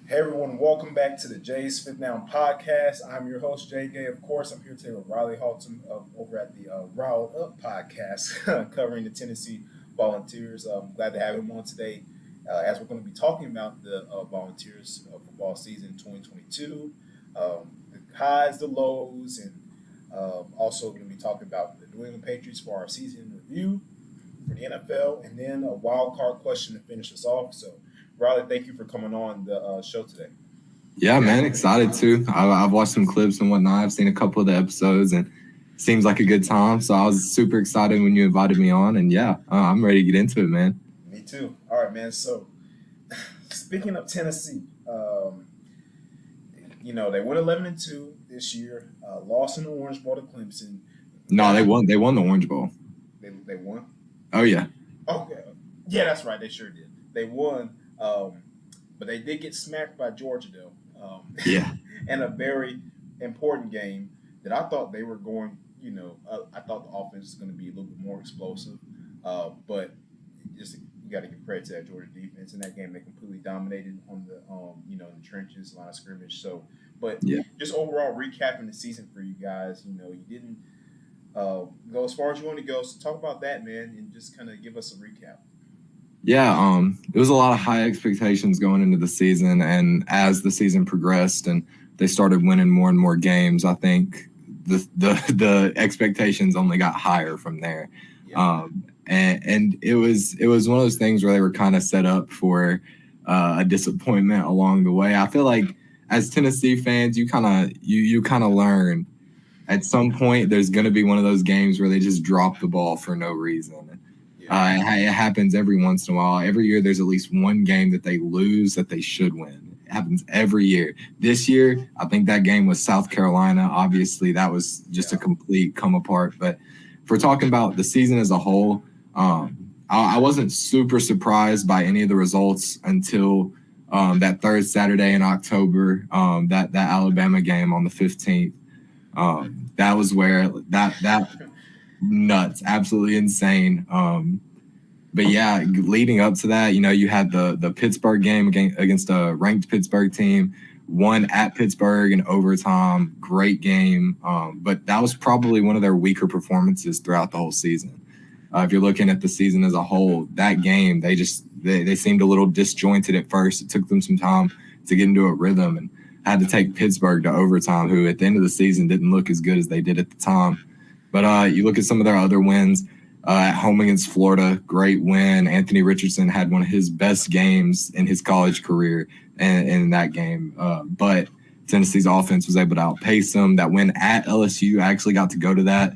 Hey everyone, welcome back to the Jay's Fifth Down podcast. I'm your host, Jay Gay. Of course, I'm here today with Riley Haltom over at the Riled Up podcast, covering the Tennessee Volunteers. I'm glad to have him on today as we're going to be talking about the Volunteers football season 2022, the highs, the lows, and also going to be talking about the New England Patriots for our season review for the NFL, and then a wild card question to finish us off. So, Riley, thank you for coming on the show today. Yeah, man, excited too. I've watched some clips and whatnot. I've seen a couple of the episodes, and it seems like a good time. So I was super excited when you invited me on, and I'm ready to get into it, man. Me too. All right, man. So, speaking of Tennessee, they went 11-2 this year, lost in the Orange Bowl to Clemson. No, they won. They won the Orange Bowl. They won. Oh yeah. Okay. Yeah, that's right. They sure did. They won. But they did get smacked by Georgia, though. Yeah. And a very important game that I thought they were going, I thought the offense was going to be a little bit more explosive. But just you got to give credit to that Georgia defense. In that game, they completely dominated on the, in the trenches, line of scrimmage. So, but just overall recapping the season for you guys, you didn't go as far as you want to go. So talk about that, man, and just kind of give us a recap. Yeah, it was a lot of high expectations going into the season, and as the season progressed and they started winning more and more games, I think the expectations only got higher from there. Yeah. And it was one of those things where they were kind of set up for a disappointment along the way. I feel like as Tennessee fans, you kind of learn at some point there's going to be one of those games where they just drop the ball for no reason. It happens every once in a while. Every year there's at least one game that they lose that they should win. It happens every year. This year, I think that game was South Carolina. Obviously, that was just a complete come apart. But if we're talking about the season as a whole, I wasn't super surprised by any of the results until that third Saturday in October, that Alabama game on the 15th. That was where that nuts, absolutely insane. But yeah, leading up to that, you had the Pittsburgh game against a ranked Pittsburgh team, won at Pittsburgh in overtime, great game. But that was probably one of their weaker performances throughout the whole season. If you're looking at the season as a whole, that game, they seemed a little disjointed at first. It took them some time to get into a rhythm and had to take Pittsburgh to overtime, who at the end of the season didn't look as good as they did at the time. But you look at some of their other wins, at home against Florida, great win. Anthony Richardson had one of his best games in his college career in that game. But Tennessee's offense was able to outpace them. That win at LSU, I actually got to go to that.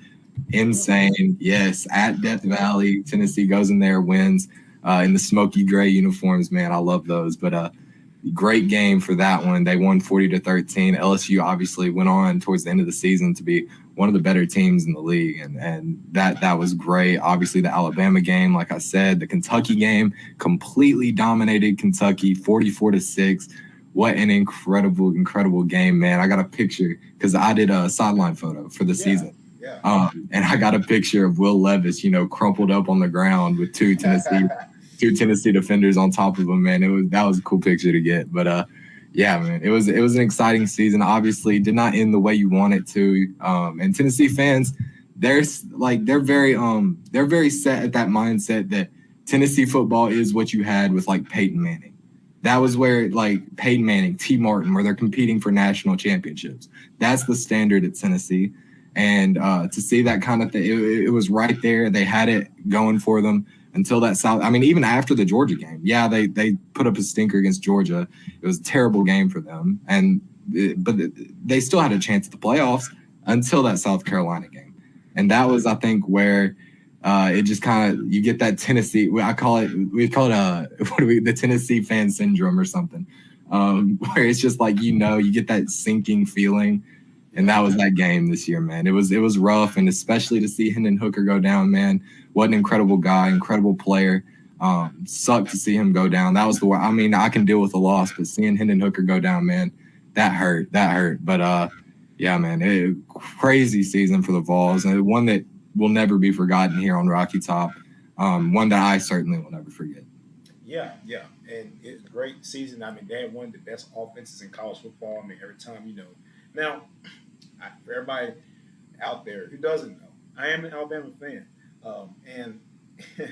Insane. Yes, at Death Valley, Tennessee goes in there, wins in the smoky gray uniforms. Man, I love those. But great game for that one. They won 40-13. LSU obviously went on towards the end of the season to be one of the better teams in the league, and that was great. Obviously, the Alabama game, like I said, the Kentucky game, completely dominated Kentucky, 44-6. What an incredible game, man! I got a picture because I did a sideline photo for the season. Yeah. And I got a picture of Will Levis, crumpled up on the ground with two Tennessee defenders on top of him. Man, that was a cool picture to get. But yeah, man, it was an exciting season. Obviously, did not end the way you want it to. And Tennessee fans, they're very set at that mindset that Tennessee football is what you had with like Peyton Manning. That was where like Peyton Manning, T. Martin, where they're competing for national championships. That's the standard at Tennessee. And to see that kind of thing, it was right there. They had it going for them until that South. I mean, even after the Georgia game, they put up a stinker against Georgia. It was a terrible game for them, but they still had a chance at the playoffs until that South Carolina game. And that was, I think, where it just kind of, you get that Tennessee. We call it the Tennessee fan syndrome or something, where it's just like you get that sinking feeling. And that was that game this year, man. It was rough, and especially to see Hendon Hooker go down, man. What an incredible guy, incredible player. Sucked to see him go down. That was the way. I mean, I can deal with the loss, but seeing Hendon Hooker go down, man, that hurt. But yeah, man, crazy season for the Vols, and one that will never be forgotten here on Rocky Top. One that I certainly will never forget. Yeah, and it's a great season. I mean, they had one of the best offenses in college football. I mean, every time Now, for everybody out there who doesn't know, I am an Alabama fan, and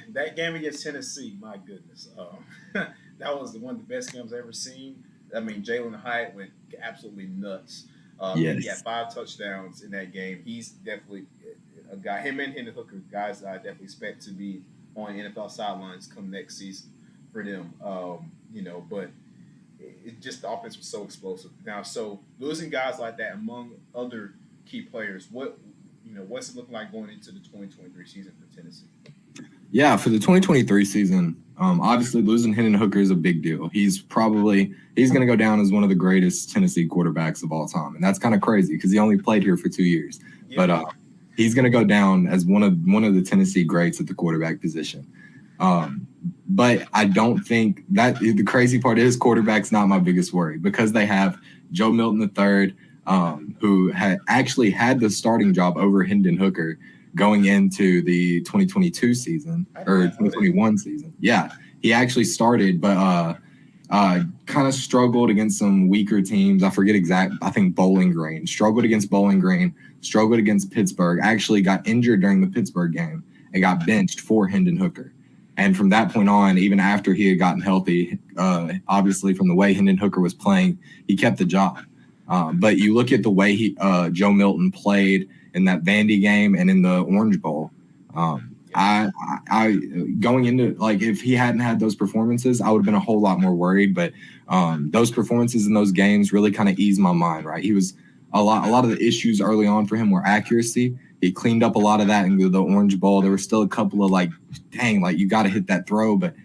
that game against Tennessee, my goodness, that was one of the best games I've ever seen. I mean, Jalen Hyatt went absolutely nuts. He had Yes. 5 touchdowns in that game. He's definitely a guy. Him and Hendon Hooker, guys that I definitely expect to be on NFL sidelines come next season for them. But just the offense was so explosive. Now, so losing guys like that among other key players, what's it looking like going into the 2023 season for Tennessee? Yeah, for the 2023 season, obviously losing Hendon Hooker is a big deal. He's going to go down as one of the greatest Tennessee quarterbacks of all time, and that's kind of crazy because he only played here for 2 years. Yeah. But he's going to go down as one of the Tennessee greats at the quarterback position. But I don't think that the crazy part is quarterback's not my biggest worry because they have Joe Milton III, who had actually had the starting job over Hendon Hooker going into the 2022 season or 2021 season. Yeah, he actually started, but kind of struggled against some weaker teams. I forget exact. I think Bowling Green struggled against Bowling Green, struggled against Pittsburgh. Actually got injured during the Pittsburgh game and got benched for Hendon Hooker. And from that point on, even after he had gotten healthy, obviously from the way Hendon Hooker was playing, he kept the job. But you look at the way Joe Milton played in that Vandy game and in the Orange Bowl. I going into, like, if he hadn't had those performances, I would have been a whole lot more worried. But those performances in those games really kind of eased my mind. Right, he was a lot of the issues early on for him were accuracy. He cleaned up a lot of that in the Orange Bowl. There were still a couple of you got to hit that throw. But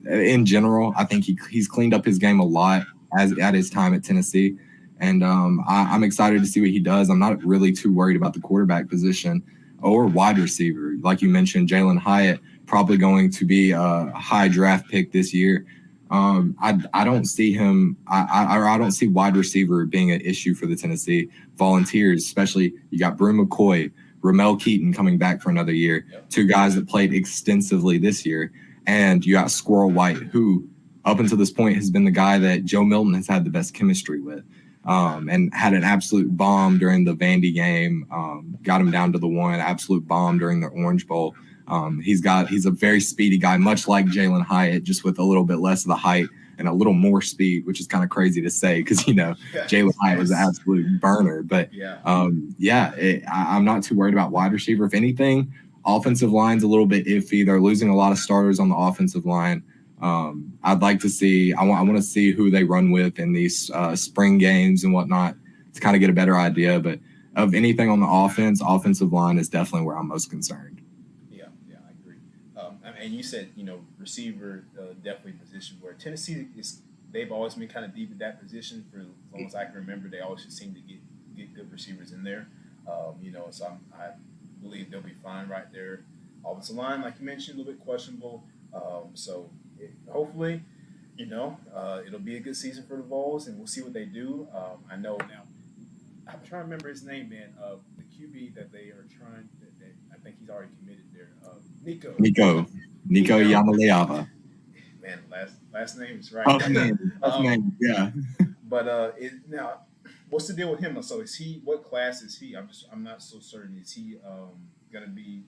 in general, I think he's cleaned up his game a lot at his time at Tennessee. And I'm excited to see what he does. I'm not really too worried about the quarterback position or wide receiver. Like you mentioned, Jalen Hyatt probably going to be a high draft pick this year. I don't see him. I don't see wide receiver being an issue for the Tennessee Volunteers, especially you got Brew McCoy, Ramel Keaton coming back for another year, two guys that played extensively this year. And you got Squirrel White, who up until this point has been the guy that Joe Milton has had the best chemistry with. And had an absolute bomb during the Vandy game, got him down to the one, absolute bomb during the Orange Bowl. He's a very speedy guy, much like Jalen Hyatt, just with a little bit less of the height and a little more speed, which is kind of crazy to say because, Jalen Hyatt was an absolute burner. But, I'm not too worried about wide receiver. If anything, offensive line's a little bit iffy. They're losing a lot of starters on the offensive line. I'd like to see. I want to see who they run with in these spring games and whatnot to kind of get a better idea. But of anything on the offensive line is definitely where I'm most concerned. Yeah, I agree. And you said receiver definitely position where Tennessee is. They've always been kind of deep at that position for as long as I can remember. They always just seem to get good receivers in there. So I believe they'll be fine right there. Offensive line, like you mentioned, a little bit questionable. Hopefully, it'll be a good season for the Vols, and we'll see what they do. I know now. I'm trying to remember his name, man. The QB that they are trying. I think he's already committed there. Nico Yamaleava. Man, last name is right. Last name, yeah. But now, what's the deal with him? So is he? What class is he? I'm not so certain. Is he gonna be?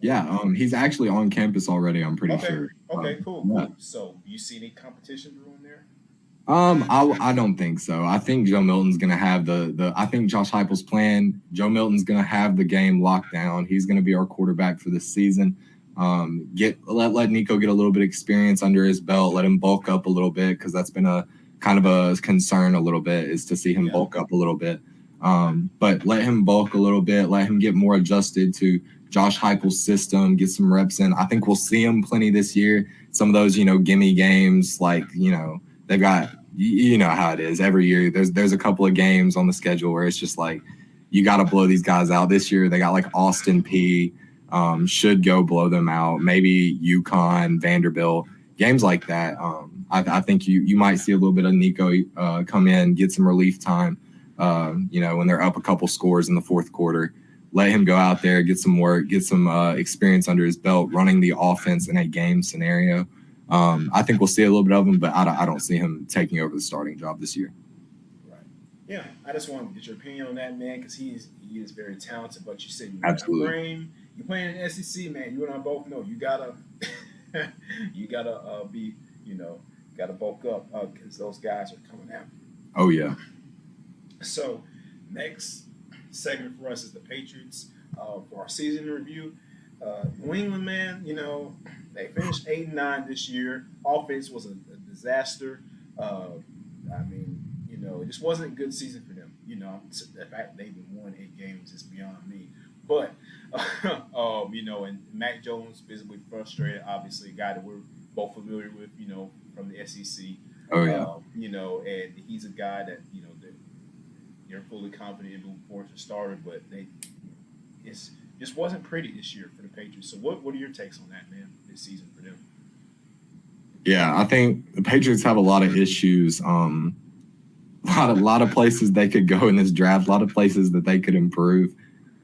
Yeah, he's actually on campus already. I'm pretty sure. Okay, cool. Yeah. So, do you see any competition brewing there? I don't think so. I think Joe Milton's gonna have I think Josh Heupel's plan. Joe Milton's gonna have the game locked down. He's gonna be our quarterback for this season. Let Nico get a little bit of experience under his belt. Let him bulk up a little bit because that's been a kind of a concern a little bit is to see him bulk up a little bit. But let him bulk a little bit. Let him get more adjusted to Josh Heupel's system, get some reps in. I think we'll see him plenty this year. Some of those, gimme games, they've got, how it is every year. There's a couple of games on the schedule where it's just like, you got to blow these guys out. This year, they got Austin P, should go blow them out. Maybe UConn, Vanderbilt, games like that. I think you might see a little bit of Nico come in, get some relief time, when they're up a couple scores in the fourth quarter. Let him go out there, get some work, get some experience under his belt, running the offense in a game scenario. I think we'll see a little bit of him, but I don't see him taking over the starting job this year. Right. Yeah, I just want to get your opinion on that, man, because he is very talented. But you said you got a Absolutely. frame. You playing in the SEC, man. You and I both know you gotta you gotta be gotta bulk up because those guys are coming after you. Oh yeah. So next segment for us is the Patriots for our season review. New England, man, they finished 8-9 this year. Offense was a disaster. I mean, it just wasn't a good season for them. The fact they even won 8 games is beyond me. But, and Mac Jones visibly frustrated, obviously, a guy that we're both familiar with, from the SEC. Oh yeah. And he's a guy that, that you're fully confident in moving forward to starter, but it's just wasn't pretty this year for the Patriots. So what are your takes on that, man, this season for them? Yeah, I think the Patriots have a lot of issues. A lot of places they could go in this draft, a lot of places that they could improve.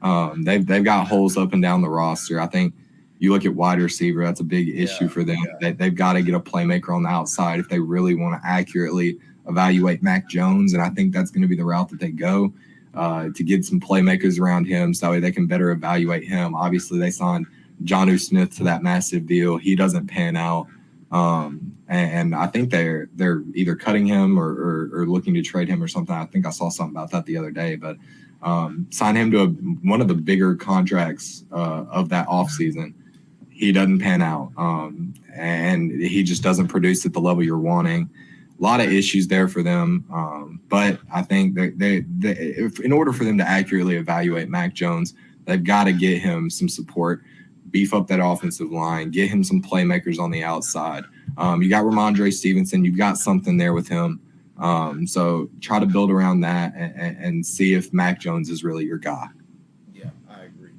They've got holes up and down the roster. I think you look at wide receiver, that's a big issue for them. Yeah. They've got to get a playmaker on the outside if they really want to accurately evaluate Mac Jones, and I think that's going to be the route that they go to get some playmakers around him so that way they can better evaluate him. Obviously, they signed Jonnu Smith to that massive deal. He doesn't pan out. And I think they're either cutting him or looking to trade him or something. I think I saw something about that the other day, but sign him to one of the bigger contracts of that offseason. He doesn't pan out, and he just doesn't produce at the level you're wanting. A lot of issues there for them, but I think if in order for them to accurately evaluate Mac Jones, they've got to get him some support, beef up that offensive line, get him some playmakers on the outside. You got Ramondre Stevenson. You've got something there with him. So try to build around that and see if Mac Jones is really your guy. Yeah, I agree.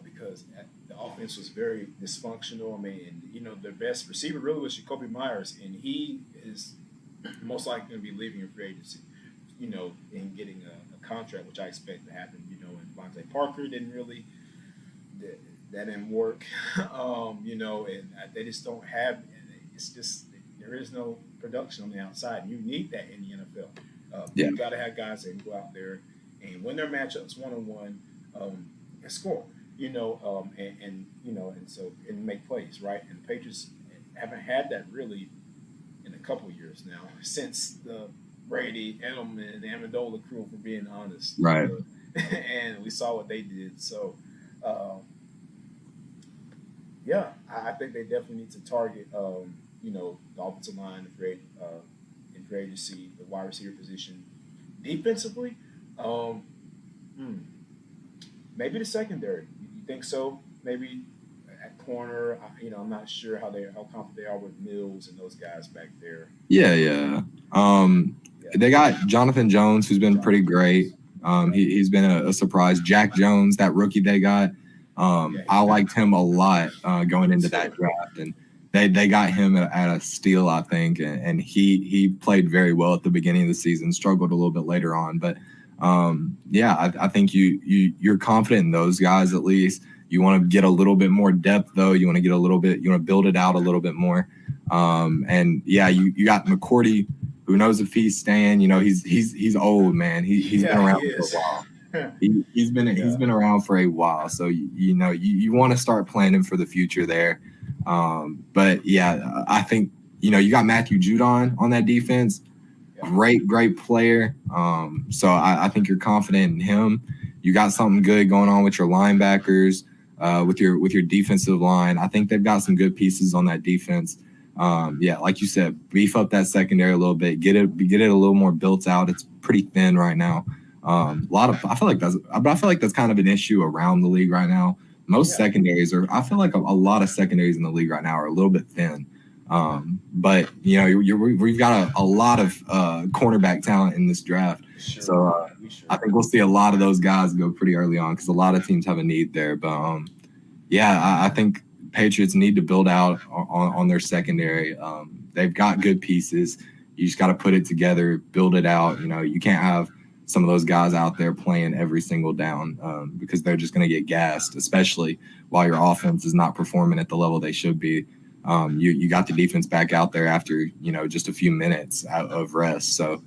Because the offense was very dysfunctional. I mean, their best receiver really was Jacoby Myers, and he is most likely going to be leaving in free agency, and getting a contract, which I expect to happen, and Vontae Parker didn't really – that didn't work, and they just don't have. It's just there is no production on the outside. You need that in the NFL. You got to have guys that can go out there and win their matchups 1-on-1 and score. And make plays, right? And the Patriots haven't had that really in a couple of years now since the Brady, Edelman, and the Amendola crew, for being honest. Right. And we saw what they did. So. I think they definitely need to target, the offensive line, in free agency, the wide receiver position. Defensively, maybe the secondary. You think so? Maybe at corner. I'm not sure how confident they are with Mills and those guys back there. Yeah. They got Jonathan Jones, who's been pretty great. He's been a surprise. Jack Jones, that rookie they got. I liked him a lot going into that draft, and they got him at a steal, I think, and he played very well at the beginning of the season, struggled a little bit later on, but I think you're confident in those guys at least. You want to get a little bit more depth though. You want to build it out a little bit more, you got McCourty, who knows if he's staying. He's old, man. He's been around for a while. He's been around for a while, so you want to start planning for the future there. I think you got Matthew Judon on that defense, great player. So I think you're confident in him. You got something good going on with your linebackers, with your defensive line. I think they've got some good pieces on that defense. Like you said, beef up that secondary a little bit, get it a little more built out. It's pretty thin right now. I feel like that's kind of an issue around the league right now. Most secondaries I feel like a lot of secondaries in the league right now are a little bit thin. But we've got a lot of cornerback talent in this draft. Sure. So I think we'll see a lot of those guys go pretty early on because a lot of teams have a need there. But I think Patriots need to build out on their secondary. They've got good pieces. You just got to put it together, build it out. You can't have some of those guys out there playing every single down because they're just going to get gassed, especially while your offense is not performing at the level they should be. You got the defense back out there after just a few minutes out of rest. So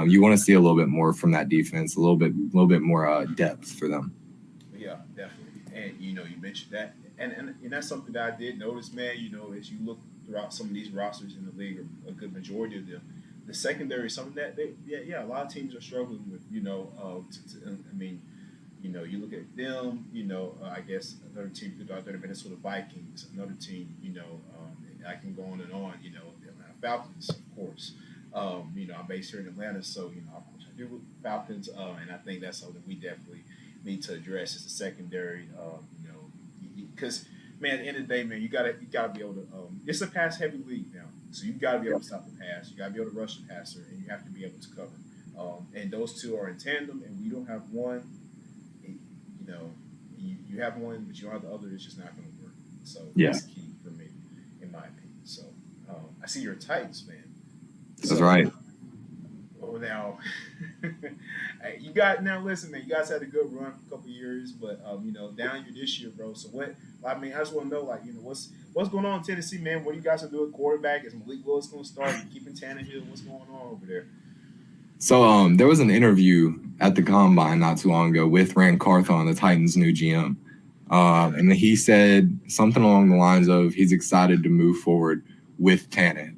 you want to see a little bit more from that defense, a little bit more depth for them. Yeah, definitely. And you mentioned that, and that's something that I did notice, man. As you look throughout some of these rosters in the league, or a good majority of them, the secondary is something that a lot of teams are struggling with. I mean, you look at them. I guess another team could out there, the Minnesota Vikings. Another team, I can go on and on. The Atlanta Falcons, of course. I'm based here in Atlanta, so of course I do with Falcons, and I think that's something we definitely need to address as a secondary. Because man, at the end of the day, man, you gotta be able to. It's a pass heavy league now, so you gotta be able to stop the pass. You gotta be able to rush the passer, and you have to be able to cover. And those two are in tandem, and we don't have one. it- You know, you have one, but you don't have the other. It's just not going to work. So Yeah, that's key for me, in my opinion. So I see you're a Titans fan. that's So right. well, now, hey, you got now. Listen, man, you guys had a good run for a couple years, but down year this year, bro. So what? I mean, I just want to know, like, what's going on in Tennessee, man? What do you guys are doing? Quarterback is Malik Willis going to start? You keeping Tannehill? What's going on over there? So there was an interview at the combine not too long ago with Rand Carthon, the Titans' new GM. And he said something along the lines of he's excited to move forward with Tannehill.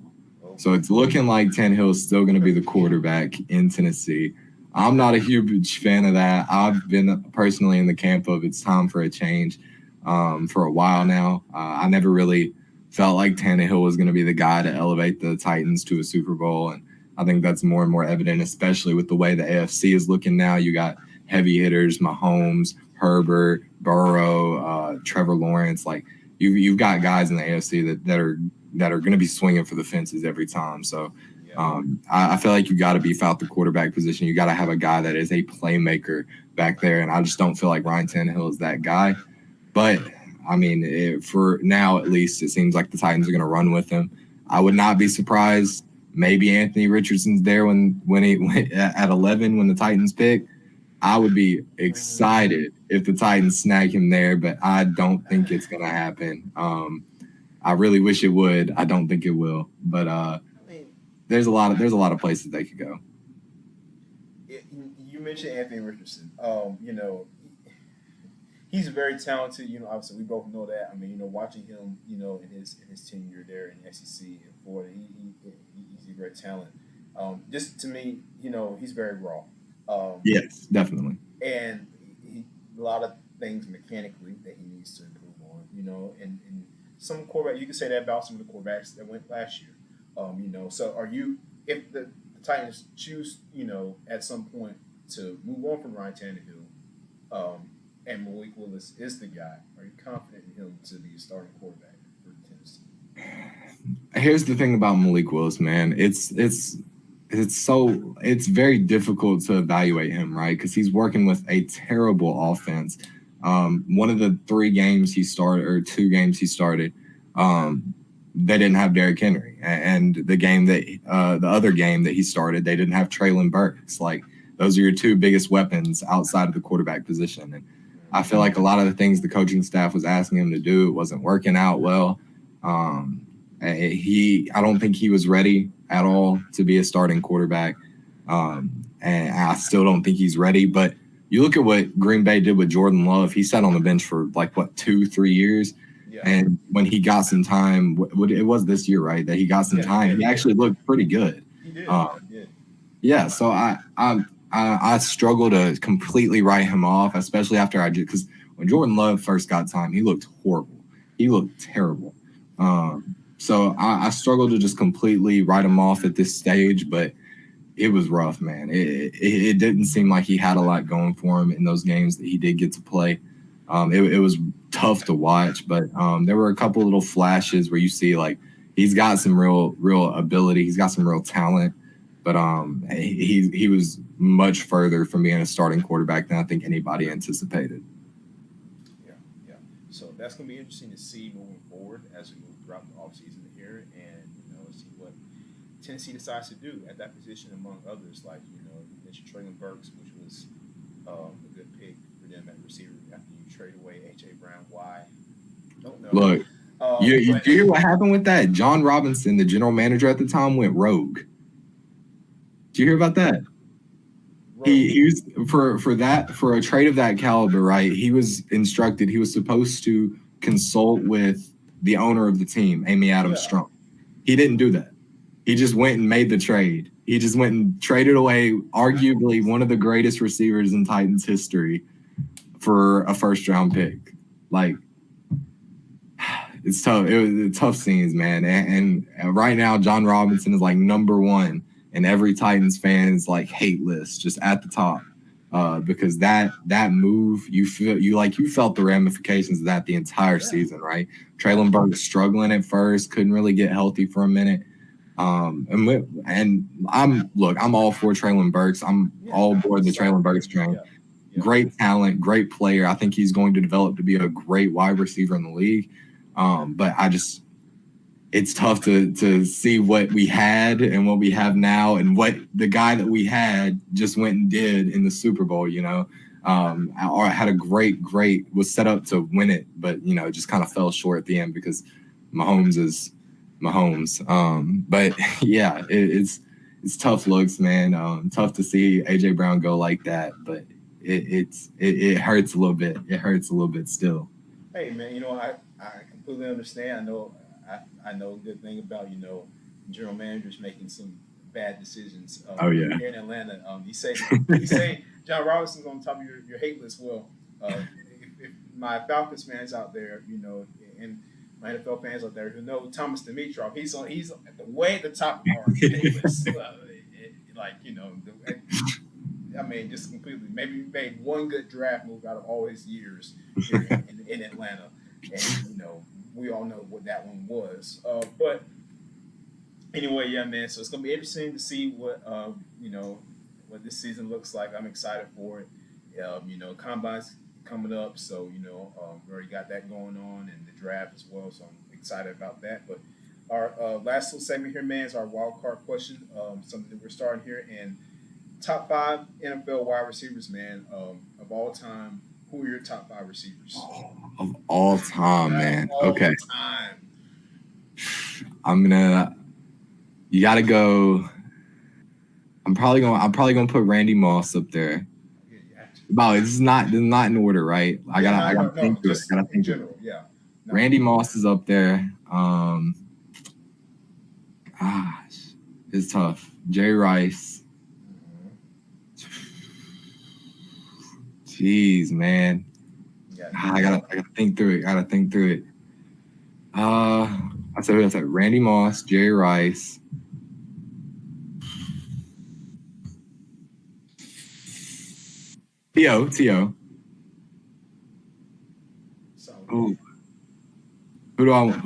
So it's looking like Tannehill is still going to be the quarterback in Tennessee. I'm not a huge fan of that. I've been personally in the camp of it's time for a change for a while now. I never really felt like Tannehill was going to be the guy to elevate the Titans to a Super Bowl. And I think that's more and more evident, especially with the way the AFC is looking now. You got heavy hitters, Mahomes, Herbert, Burrow, Trevor Lawrence. Like you've got guys in the AFC that are going to be swinging for the fences every time. So I feel like you got to beef out the quarterback position. You got to have a guy that is a playmaker back there, and I just don't feel like Ryan Tannehill is that guy. But I mean, for now at least, it seems like the Titans are going to run with him. I would not be surprised. Maybe Anthony Richardson's there when he went at 11 when the Titans pick. I would be excited if the Titans snag him there, but I don't think it's going to happen. I really wish it would. I don't think it will, but I mean, there's a lot of places they could go. you mentioned Anthony Richardson. He's very talented. Obviously we both know that. I mean, watching him, in his tenure there in the SEC in Florida, he's a great talent. Just to me, he's very raw. Yes, definitely. And a lot of things mechanically that he needs to improve on. And some quarterback you can say that about some of the quarterbacks that went last year. So are you if the Titans choose, at some point to move on from Ryan Tannehill, and Malik Willis is the guy, are you confident in him to be a starting quarterback for Tennessee? Here's the thing about Malik Willis, man. It's very difficult to evaluate him, right? Because he's working with a terrible offense. One of the 3 games he started, or 2 games he started, they didn't have Derrick Henry, and the other game that he started, they didn't have Traylon Burks. Like those are your 2 biggest weapons outside of the quarterback position. And I feel like a lot of the things the coaching staff was asking him to do, it wasn't working out well. I don't think he was ready at all to be a starting quarterback. And I still don't think he's ready. But you look at what Green Bay did with Jordan Love. He sat on the bench for 2-3 years. Yeah. And when he got some time, it was this year, right? That he got some time. He actually looked pretty good. He did. He did. Yeah. So I struggle to completely write him off, especially after because when Jordan Love first got time, he looked horrible. He looked terrible. So I struggle to just completely write him off at this stage, but it was rough, man. It didn't seem like he had a lot going for him in those games that he did get to play. It was tough to watch, but there were a couple little flashes where you see he's got some real ability. He's got some real talent, but he was much further from being a starting quarterback than I think anybody anticipated. Yeah. So that's going to be interesting to see moving forward as we move throughout the offseason here, and see what Tennessee decides to do at that position, among others. Like you mentioned Traylon Burks, which was a good pick for them at receiver after you trade away AJ Brown. Why? Don't know. Look, You hear what happened with that? John Robinson, the general manager at the time, went rogue. Did you hear about that? He was for a trade of that caliber, right? He was instructed. He was supposed to consult with the owner of the team, Amy Adams Strunk. He didn't do that. He just went and made the trade. He just went and traded away arguably one of the greatest receivers in Titans history for a first round pick. Like, it's tough. It was tough scenes, man. And right now, John Robinson is like number one in every Titans fan's like hate list, just at the top. Because that move, you felt the ramifications of that the entire season, right? Treylon Burks struggling at first, couldn't really get healthy for a minute. And I'm all for Treylon Burks. I'm all aboard the Treylon Burks train. Yeah. Great talent, great player. I think he's going to develop to be a great wide receiver in the league. But it's tough to see what we had and what we have now and what the guy that we had just went and did in the Super Bowl, or had a great, was set up to win it, but, just kind of fell short at the end because Mahomes is Mahomes. But yeah, it's tough looks, man. Tough to see AJ Brown go like that, but it hurts a little bit. It hurts a little bit still. Hey, man, I completely understand. I know a good thing about, general managers making some bad decisions. Here in Atlanta, you say John Robinson's on top of your hate list. Well, if my Falcons fans out there, and my NFL fans out there who know Thomas Dimitroff, he's way at the top of our hate list. Just completely. Maybe we made one good draft move out of all his years here in Atlanta, and we all know what that one was. But anyway, yeah, man. So it's gonna be interesting to see what what this season looks like. I'm excited for it. Combine's coming up, so we already got that going on, and the draft as well. So I'm excited about that. But our last little segment here, man, is our wild card question. Something that we're starting here, and top 5 NFL wide receivers, man, of all time. Who are your top 5 receivers? Of all time, man. Okay. Time. You gotta go. I'm probably gonna put Randy Moss up there. Wow, this is not in order, right? I gotta think through it. Yeah. No. Randy Moss is up there. It's tough. Jerry Rice. Jeez, man. I gotta think through it. I said Randy Moss, Jerry Rice. T.O. Who would I want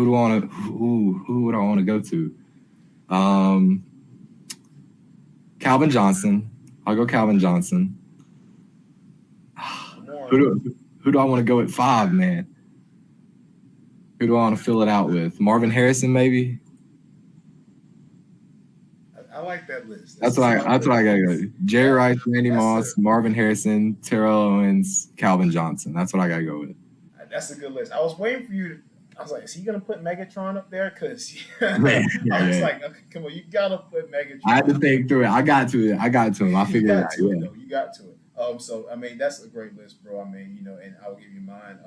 to go to? Calvin Johnson. I'll go Calvin Johnson. Who do I want to go at 5, man? Who do I want to fill it out with? Marvin Harrison, maybe? I like that list. That's what I gotta go. Jerry Rice, Randy Moss, Marvin Harrison, Terrell Owens, Calvin Johnson. That's what I gotta go with. That's a good list. I was waiting for you. I was like, is he gonna put Megatron up there? Because like, okay, come on, you gotta put Megatron. I had to think through it. I got to him. I figured it out. You got to it. So I mean, that's a great list, bro. I mean, and I'll give you mine.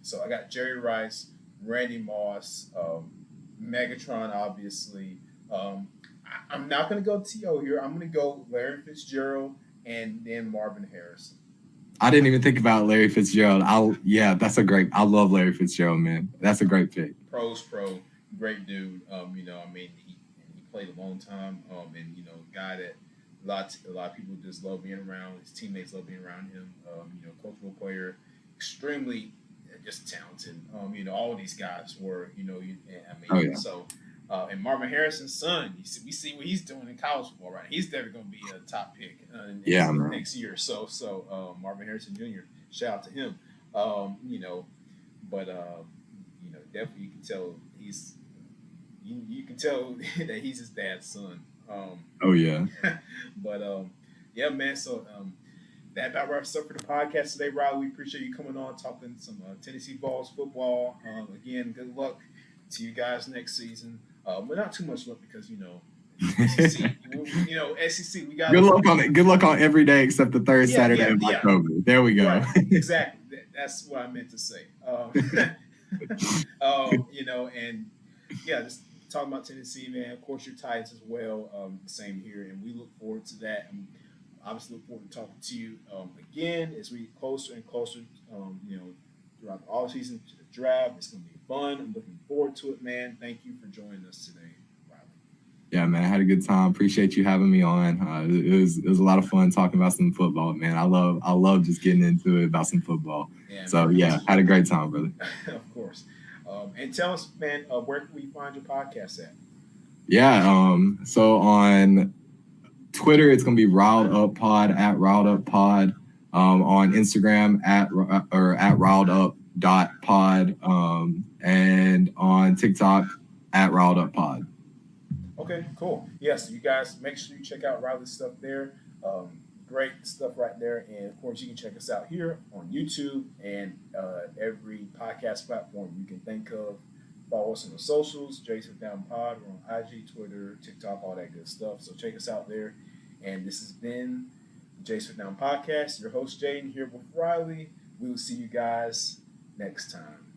So I got Jerry Rice, Randy Moss, Megatron, obviously. I'm not going to go T.O. here. I'm going to go Larry Fitzgerald and then Marvin Harrison. I didn't even think about Larry Fitzgerald. That's a great. I love Larry Fitzgerald, man. That's a great pick. Pro, great dude. He played a long time. And guy that a lot of people just love being around. His teammates love being around him. Cultural player, extremely just talented. All of these guys were. So. And Marvin Harrison's son, we see what he's doing in college football, right? He's definitely going to be a top pick next year. So Marvin Harrison Jr., shout out to him. Definitely you can tell you can tell that he's his dad's son. Yeah, man. So that about wraps up for the podcast today, Riley. We appreciate you coming on, talking some Tennessee Vols football. Again, good luck to you guys next season. But not too much luck because SEC. SEC. We got Good luck on every day except the third Saturday of October. There we go. Right, exactly. That's what I meant to say. And just talking about Tennessee, man. Of course, your Titans as well. Same here, and we look forward to that. And obviously, look forward to talking to you again as we get closer and closer. Throughout the off season to the draft. It's going to be fun. I'm looking forward to it, man. Thank you for joining us today, Riley. Yeah, man, I had a good time. Appreciate you having me on. It was a lot of fun talking about some football, man. I love just getting into it about some football. Yeah, so man, had a great time, brother. Of course. And tell us, man, where can we find your podcast at? Yeah, so on Twitter, it's gonna be Riled Up Pod at Riled Up Pod. On Instagram at riledup.pod, and on TikTok at Riled Up Pod. Okay, cool. Yes, you guys make sure you check out Riley's stuff there. Great stuff right there. And of course, you can check us out here on YouTube and every podcast platform you can think of. Follow us on the socials, Jason Down Pod. We're on IG, Twitter, TikTok, all that good stuff. So check us out there. And this has been Jason Down Podcast. Your host Jaden here with Riley. We will see you guys next time.